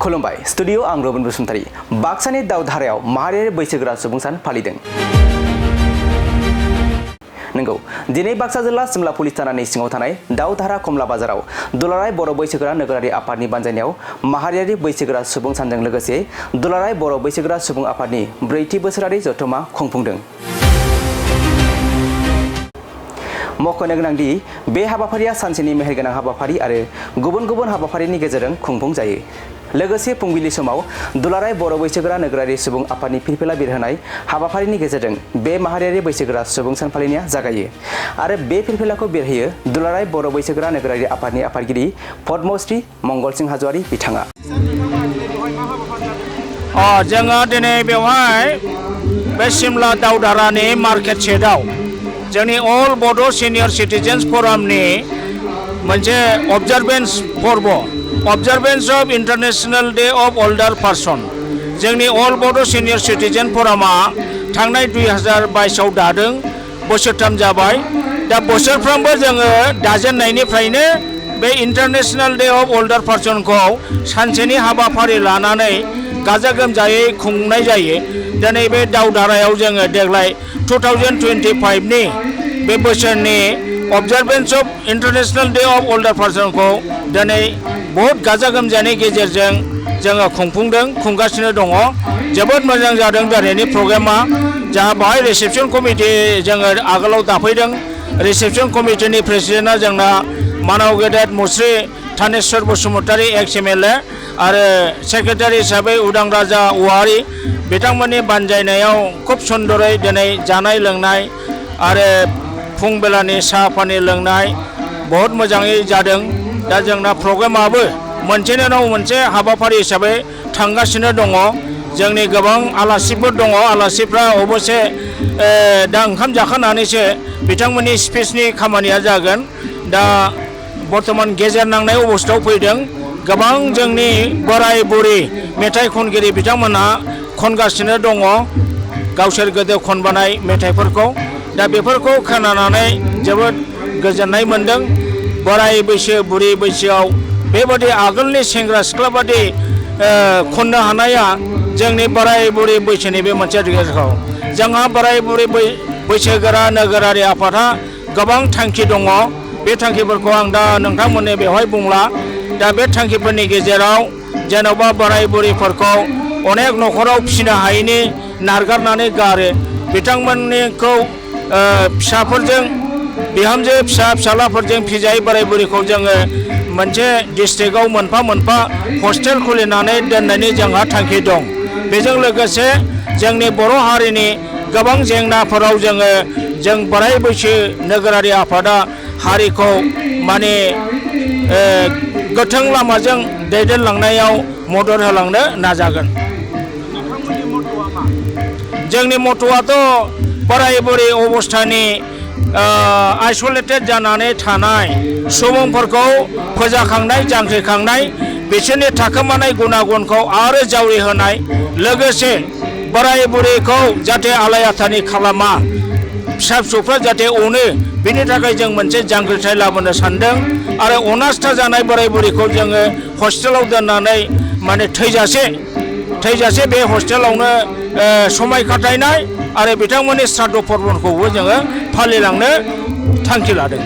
खुलुमबाय स्टुडियो आं रबिन बसुमतारी बाक्सानि दावधारायाव माहारियारि बैसोगोरा सुबुं सान फालिदों। नंगौ दिनै बाक्सा जिल्ला सिमला पुलिस थानानि सिङाव थानाय दावधारा कमला बाजाराव दुलाराय बर' बैसोगोरा नोगोरारि आफादनि बानजायनायाव माहारियारि बैसोगोरा सुबुं सानजों लोगोसे दुलाराय बर' बैसोगोरा सुबुं आफादनि 4थि बोसोरारि जथुम्मा खुंफुंदों। मख'नो गोनांदि बे हाबाफारिया सानसेनि मेहेरगोनां हाबाफारि आरो गुबुन गुबुन हाबाफारिनि गेजेरजों खुंफुं जायो। लोगोसे फुंबिलि समाव दुलाराय बर' बैसोगोरा नोगोरारि सुबुं आफादनि फिरफिला बिरहोनाय हाबाफारिनि गेजेरजों बे माहारियारि बैसोगोरा सुबुं सान फालिनाया जागायो आरो बे फिरफिलाखौ बिरहोयो दुलाराय बर' बैसोगोरा नोगोरारि आफादनि आफादगिरि पद्मश्री मंगलसिं हाज'वारि बिथाङा। जोङो दिनै बेवहाय बे सिमला दावधारानि मार्केट सेटआव जोंनि अल बड' सिनियर सिटिजेन्स फरामनि मोनसे अबजारभेन्स फोरब observance of international day of older person जोंनि अल बड' सिनियर सिटिजेन फरामा थांनाय 2022आव दादों बोसोरथाम जाबाय। दा बोसोरफ्रोमबो जोङो दाजेननायनिफ्रायनो बे इन्टारनेशनेल डे अफ ओल्डार पार्सनखौ सानसेनि हाबाफारि लानानै गाजा गोमजायै खुंनाय जायो। दिनै बे दावधारायाव जोङो देग्लाय 2025नि बे बोसोरनि अबजारभेन्स अफ इन्टारनेशनेल डे अफ ओल्डार पार्सनखौ दिनै बहुत गाजा गोमजानि गेजेरजों जोङो खुंगासिनो दङ। जोबोद मोजां जादों दिनैनि प्रग्रामा। जोंहा बाहाय रिसेपसन कमिटि जोङो आगोलाव दाफैदों। रिसेपसन कमिटिनि प्रेसिडेन्टआ जोंना मानव गेदेर मुस्रि थानेश्वर बसुमतारी एक्स MLA आरो सेक्रेटारि हिसाबै उदां राजा औवारी बिथांमोननि बानजायनायाव खुब सुन्दरै दिनै जानाय लोंनाय आरो फुं बेलानि साहा पानि लोंनाय बहुत मोजाङै जादों। दा जोंना प्रग्रामाबो मोनसेनि उनाव मोनसे हाबाफारि हिसाबै थांगासिनो दङ। जोंनि गोबां आलासिफोर दङ। आलासिफ्रा अबसे दा ओंखाम जाखांनानैसो बिथांमोननि स्पिचनि खामानिया जागोन। दा बर्तमान गेजेर नांनाय अबस्थायाव फैदों। गोबां जोंनि बोराय बुरि मेथाइ खनगिरि बिथांमोनहा खनगासिनो दङ गावसोर गोदो खनबोनाय मेथाइफोरखौ। दा बेफोरखौ खोनानानै जोबोद गोजोननाय मोन्दों। बोराय बैसो बुरि बैसोआव बेबादि आगोलनि सेंग्रा सिख्ला बादि खननो हानाया जोंनि बोराय बुरि बैसोनि बे मोनसे रिगेरखौ जोंहा बोराय बुरि बैसोगोरा नोगोरारि आफादा गोबां थांखि दङ। बे थांखिफोरखौ आं दा नोंथांमोननो बेवहाय बुंला। दा बे थांखिफोरनि गेजेराव जेन'बा बोराय बुरिफोरखौ अनेक न'खराव फिसिनो हायैनि नारगारनानै गारो बिथांमोननिखौ फिसाफोरजों बिहामजो फिसालाफोरजों फिजायै बोराय बुरिखौ जोङो मोनसे डिस्ट्रिक्टआव मोनफा मोनफा हस्टेल खुलिनानै दोननायनि जोंहा थांखि दं। बेजों लोगोसे जोंनि बर' हारिनि गोबां जेंनाफोराव जों बोराय बैसो नोगोरारि आफादा हारिखौ माने गोथों लामाजों दैदेनलांनायाव मदद होलांनो नाजागोन। जोंनि मट'आथ' बोराय बुरि अबस्थानि आइस'लेटेड जानानै थानाय सुबुंफोरखौ फोजाखांनाय जांख्रिखांनाय बिसोरनि थाखोमानाय गुनागुनखौ आरो जावरिहोनाय लोगोसे बोराय बुरैखौ जाहाथे आलाय आथानि खालामा फिसा फिसौफ्रा जाहाथे अनो बिनि थाखाय जों मोनसे जांख्रिथाय लाबोनो सानदों। आरो अनास्था जानाय बोराय बुरैखौ जोङो हस्टेलाव दोननानै माने थैजासे बे हस्टेलावनो समाय खाथायनाय आरो बिथांमोननि श्राद्ध पर्बनखौबो जोङो फालिलांनो थांखि लादों।